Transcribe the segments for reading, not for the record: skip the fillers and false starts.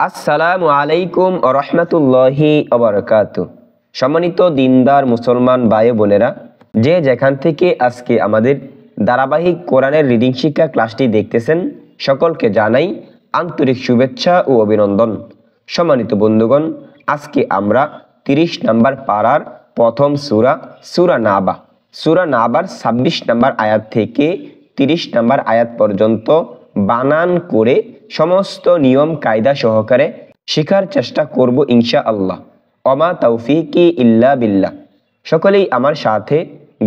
আসসালামু আলাইকুম ওয়া রাহমাতুল্লাহি ওয়া বারাকাতুহু। সম্মানিত দিনদার মুসলমান ভাই বোনেরা, যে যেখান থেকে আজকে আমাদের ধারাবাহিক কোরআনের রিডিং শিক্ষা ক্লাসটি দেখতেছেন, সকলকে জানাই আন্তরিক শুভেচ্ছা ও অভিনন্দন। সম্মানিত বন্ধুগণ, আজকে আমরা 30 নম্বর পারার প্রথম সূরা নাবার 26 নম্বর আয়াত থেকে 30 নম্বর আয়াত পর্যন্ত বানান করে সমস্ত নিয়ম কায়দা সহকারে শেখার চেষ্টা করব ইনশাআল্লাহ। ওমা তাওফিকি ইল্লা বিল্লাহ। সকলেই আমার সাথে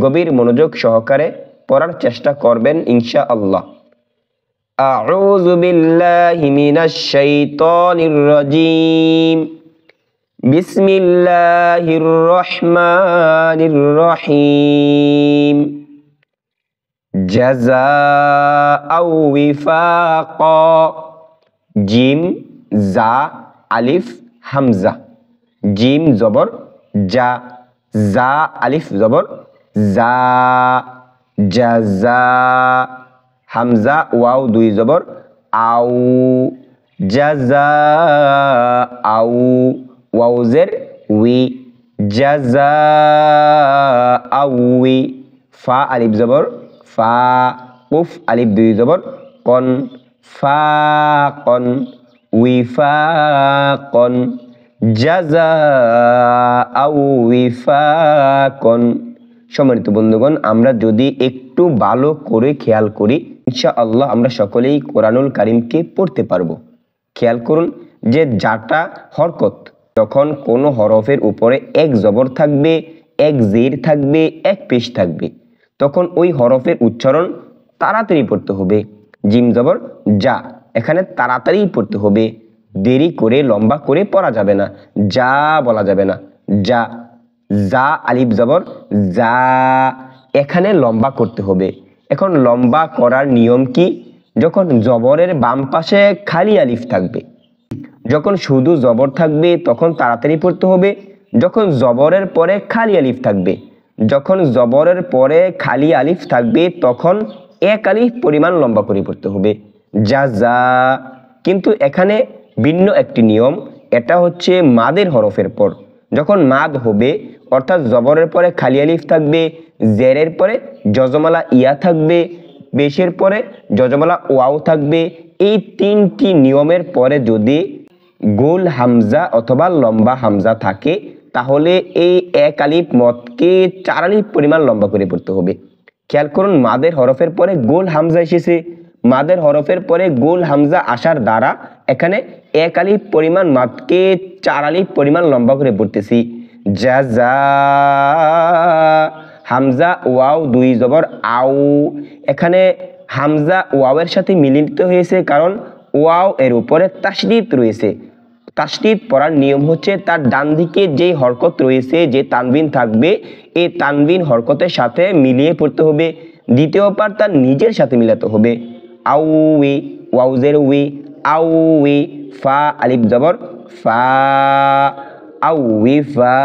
গভীর মনোযোগ সহকারে পড়ার চেষ্টা করবেন ইনশাআল্লাহ। আউযু বিল্লাহি মিনাশ শাইতানির রাজীম। বিসমিল্লাহির রহমানির রহিম। জাযাআও ওয়িফাকা। জিম জা আলিফ হামজা। জিম জবর জা, জা আলিফ জবর জা। জাযা। হামজা ওয়াও দুই জবর আউ। জাযা আউ। ওয়াও জের উই। জাযা আউই। ফা আলিফ জবর ফা। কুফ আলিফ দুই জবর কন। ফাকন। উইফাকন। জাযাআও উইফাকন। সম্মানিত বন্ধুগণ, আমরা যদি একটু ভালো করে খেয়াল করি, ইনশাআল্লাহ আমরা সকলেই কোরআনুল কারীমকে পড়তে পারবো। খেয়াল করুন যে জাটা হরকত, যখন কোনো হরফের উপরে এক জবর থাকবে, এক জের থাকবে, এক পেশ থাকবে, তখন ওই হরফের উচ্চারণ তাড়াতাড়ি পড়তে হবে। জিম জবর যা, এখানে তাড়াতাড়ি পড়তে হবে, দেরি করে লম্বা করে পড়া যাবে না, যা বলা যাবে না। যা। যা আলিফ জবর যা, এখানে লম্বা করতে হবে। এখন লম্বা করার নিয়ম কি? যখন জবরের বাম পাশে খালি আলিফ থাকবে, যখন শুধু জবর থাকবে তখন তাড়াতাড়ি পড়তে হবে। যখন জবরের পরে খালি আলিফ থাকবে, যখন জবরের পরে খালি আলিফ থাকবে তখন এক আলিফ পরিমাণ লম্বা করে পড়তে হবে। জাযা। কিন্তু এখানে ভিন্ন একটি নিয়ম, এটা হচ্ছে মাদের হরফের পর। যখন মাদ হবে, অর্থাৎ জবরের পরে খালি আলিফ থাকবে, জেরের পরে যজমালা ইয়া থাকবে, পেশের পরে যজমালা ওয়াও থাকবে, এই তিনটি নিয়মের পরে যদি গোল হামজা অথবা লম্বা হামজা থাকে, তাহলে এই এক আলিফ মদকে 4 আলিফ পরিমাণ লম্বা করে পড়তে হবে। খেয়াল করুন, মাদের হরফের পরে গোল হামজা এসেছে, মাদের হরফের পরে গোল হামজা আসার দ্বারা এখানে এক আলিফ পরিমাণ মাদকে 4 আলিফ পরিমাণ লম্বা করে পড়তেছি। জাযা। হামজা ওয়াও দুই জবর আউ, এখানে হামজা ওয়াওয়ের সাথে মিলিত হয়েছে, কারণ ওয়াও এর উপরে তাশদীদ রয়েছে। তাশদীদ পড়ার নিয়ম হচ্ছে তার ডান দিকে যেই হরকত রয়েছে, যে তানবিন থাকবে, এই তানবিন হরকতের সাথে মিলিয়ে পড়তে হবে। দ্বিতীয় পার তার নিজের সাথে মিলাতে হবে। আউই, ওয়াউজের উই, আউই। ফা আলিফ জবর ফা, আউই ফা।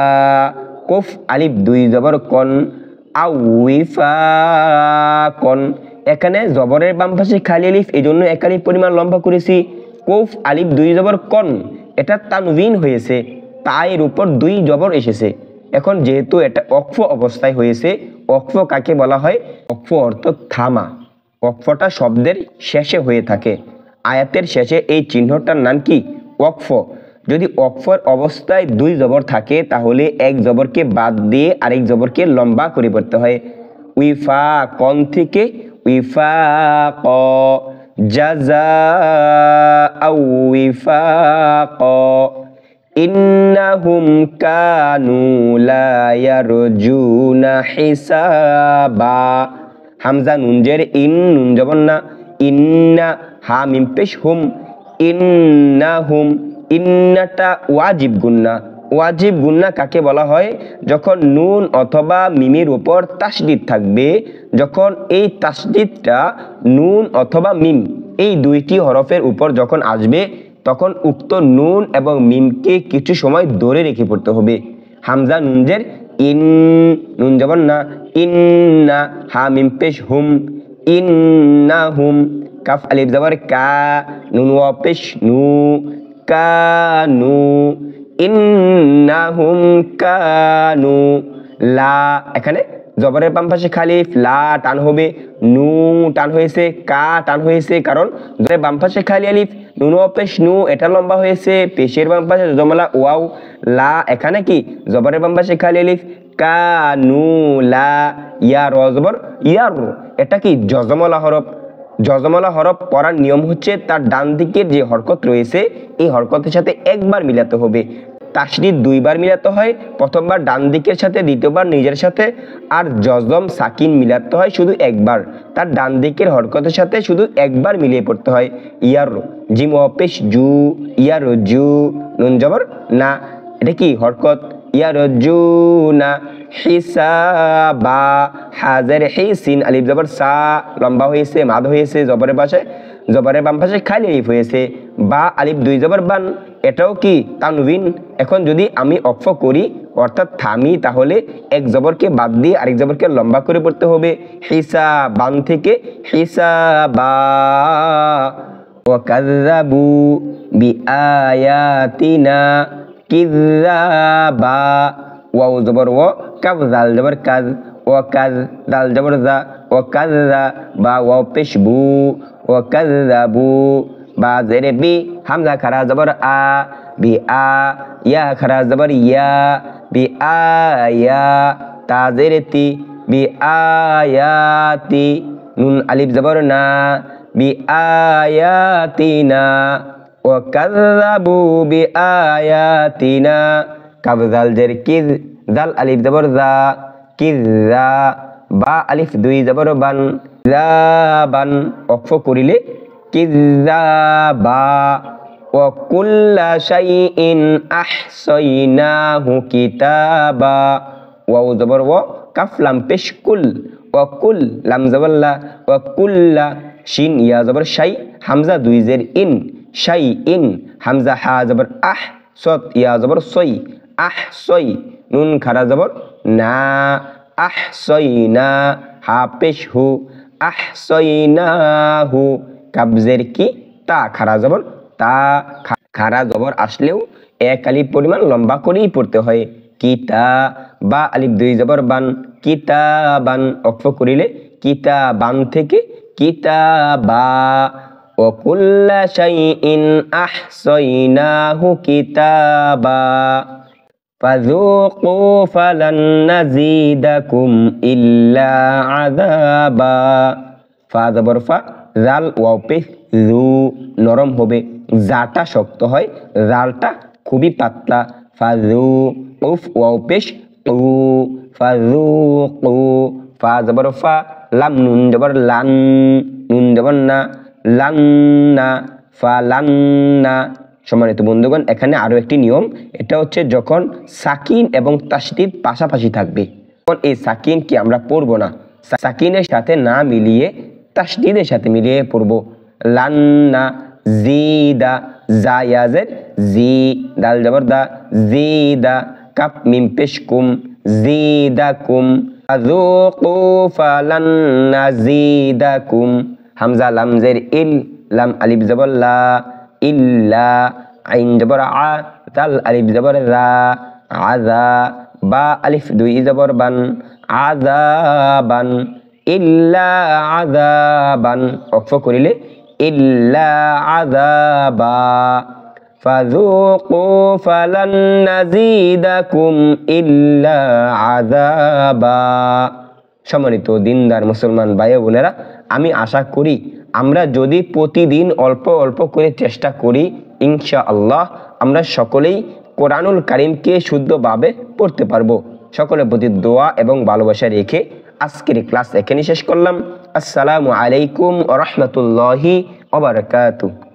কফ আলিফ দুই জবর কন, আউই ফা কন। এখানে জবরের বাম পাশে খালি আলিফ, এই জন্য এক আলিফ পরিমাণ লম্বা করেছি। কফ আলিফ দুই জবর কন, এটা তানবিন হয়েছে, তায়ের উপর দুই জবর এসেছে। এখন যেহেতু এটা ওয়াকফ অবস্থায় হয়েছে, ওয়াকফ কাকে বলা হয়? ওয়াকফ অর্থ থামা। ওয়াকফটা শব্দের শেষে হয়ে থাকে, আয়াতের শেষে এই চিহ্নটার নাম কি? ওয়াকফ। যদি ওয়াকফের অবস্থায় দুই জবর থাকে, তাহলে এক জবরকে বাদ দিয়ে আরেক জবরকে লম্বা করে পড়তে হয়। উইফা কন থেকে উইফা ক। জাযাআও উইফাক। ইন্নাহুম কানু লা ইয়ারজুনা হিসাবা। হামজা নুন জের ইন, নুন জবর না, ইন্না। হা মিম পেশ হুম, ইন্নাহুম। ইন্নাটা ওয়াজিব গুন্না। ওয়াজিব গুন্না কাকে বলা হয়? যখন নুন অথবা মিমের উপর তাশদীদ থাকবে, যখন এই তাশদীদটা নুন অথবা মিম এই দুইটি হরফের উপর যখন আসবে, তখন উক্ত নুন এবং মিমকে কিছু সময় ধরে রেখে পড়তে হবে। হামজা নুন জের ইন, নুন জবর না, ইন্না। হা মিম পেশ হুম, ইন্নাহুম। কাফ আলিফ জবর কা, নুন ওয়া পেশ নু, কানু, ইন্নাহুম কানু। লা, এখানে জবরের বাম পাশে খালি লা টান হবে, নু টান হয়েছে, কা টান হয়েছে, কারণ জবরের বাম পাশে খালি আলিফ, নুন পেশ নু এটা লম্বা হয়েছে, পেশের বাম পাশে জজমলা ওয়াও, লা এখানে কি জবরের বাম পাশে খালি আলিফ, কানু লা, ইয়া র জবর ইয়ার, এটা কি জজমলা হরফ। জজমলা হরফ পড়ার নিয়ম হচ্ছে তার ডান দিকের যে হরকত রয়েছে এই হরকতের সাথে একবার মিলাতে হবে। তাসদীদ দুইবার মিলাতে হয়, প্রথমবার ডান দিকের সাথে, দ্বিতীয়বার নিজের সাথে। আর জজম সাকিন মিলাতে হয় শুধু একবার, তার ডান দিকের হরকতের সাথে শুধু একবার মিলিয়ে পড়তে হয়। ইয়ার, জিম অপেশ জু, ইয়ার জু, নুন জবর না, এটা কি হরকত, ইয়ার জু না। হিসাবা, হাজের হিসিন, আলিফ জবর সা লম্বা হয়েছে, মাদ হয়েছে, জবরের পাশে জবরের বাম পাশে খালি আলিফ হয়েছে। বা আলিফ দুই জবর বান, এটাও কি তানবিন। এখন যদি আমি অক্ফ করি অর্থাৎ থামি, তাহলে এক জবরকে বাদ দিয়ে আরেক জবরকে লম্বা করে পড়তে হবে। হিসাবান থেকে হিসাবা। ওয়াকাযযাবু বিআয়াতিনা কিযাবা, ওয়াও জবর ওয়া, কাফ জাল জবর কাজ, ওয়াকাজ দাল জবর জা, ওয়াকাযযা বা ওয়াও পেশ বু, ওয়াকাযযাবু। বা জেরে বি, হামজা খারা জবর আ, বি আ, ইয়া খারা জবর ইয়া, বি আয়া, তা জেরে তি, বি আয়াতি, নুন আলিফ জবর না, বি আয়াতিনা। ওয়াকাযযাবু বি আয়াতিনা, কাফ জাল জের কিজ, জাল আলিফ জবর জা, কিযা। বা আলিফ দুই জবর বান, যাবান, অক্ফ করিলে কিযাবা। ওয়া কুল্লা শাইইন আহসাইনাহু কিতাবা, ওয়াও জবর ওয়া, কাফ লাম পেশ কুল, ওয়া কুল লাম জবর লা, ওয়া কুল্লা, শিন ইয়া জবর শাই, হামজা দুই জের ইন, শাই ইন, হামজা হা জবর আহ, সত ইয়া জবর সই, আহ সই, নুন খারা জবর না, আহসাইনা, হা পেশ হু, আহসাইনাহু, কাবজের কি তা, খারা জবর তা, খারা জবর আসলেও এক আলিফ পরিমাণ লম্বা করেই পড়তে হয়। কিতা, বা আলিফ দুই জবর বান, কিতাবান, অক্ফ করিলে কিতাবান থেকে কিতাবা। ওয়া কুল্লা শাইইন আহসাইনাহু কিতাবা। ফাযুকু ফালান নাযীদাকুম ইল্লা আযাবা। ফা জবর ফা, জাল ওয়াও পেশ জু নরম হবে, জাটা শক্ত হয়, জালটা খুবই পাতলা। ফাযু, উফ ওয়াও পেশ কু, ফাযুকু। ফা জবর ফা, লাম নুন জবর লান, নুন জবর না, লান্না, ফালান্না। সম্মানিত বন্ধুগণ, এখানে আরো একটি নিয়ম, এটা হচ্ছে যখন সাকিন এবং তাসদীদ পাশাপাশি থাকবে তখন এই সাকিন কি আমরা পড়বো না, সাকিনের সাথে না মিলিয়ে তাসদীদের সাথে মিলিয়ে পড়বো। লান্না, জিদা, জায়াজের জি, দাল জবর দা, জিদা, কাপ মিম পেশ কুম, জিদাকুম। ফাযুকু ফালান নাযীদাকুম, হামজা লাম জের ইল, লাম আলিফ জবর লা, ইল্লা, আইন জবর আ, দাল আলিফ জবর রা, আযা। বা আলিফ দুই জবর বান, আযাবান, ইল্লা আযাবান, অক্ফ করিলে ইল্লা আযাবা। ফাযুকু ফালান নাযীদাকুম ইল্লা আযাবা। সম্মানিত দিনদার মুসলমান ভাই বোনেরা, আমি আশা করি আমরা যদি প্রতিদিন অল্প অল্প করে চেষ্টা করি, ইনশাআল্লাহ আমরা সকলেই কোরআনুল কারীমকে শুদ্ধভাবে পড়তে পারবো। সকলের প্রতি দোয়া এবং ভালোবাসা রেখে আজকের ক্লাস এখানেই শেষ করলাম। আসসালামু আলাইকুম ওয়া রাহমাতুল্লাহি ওয়া বারাকাতুহু।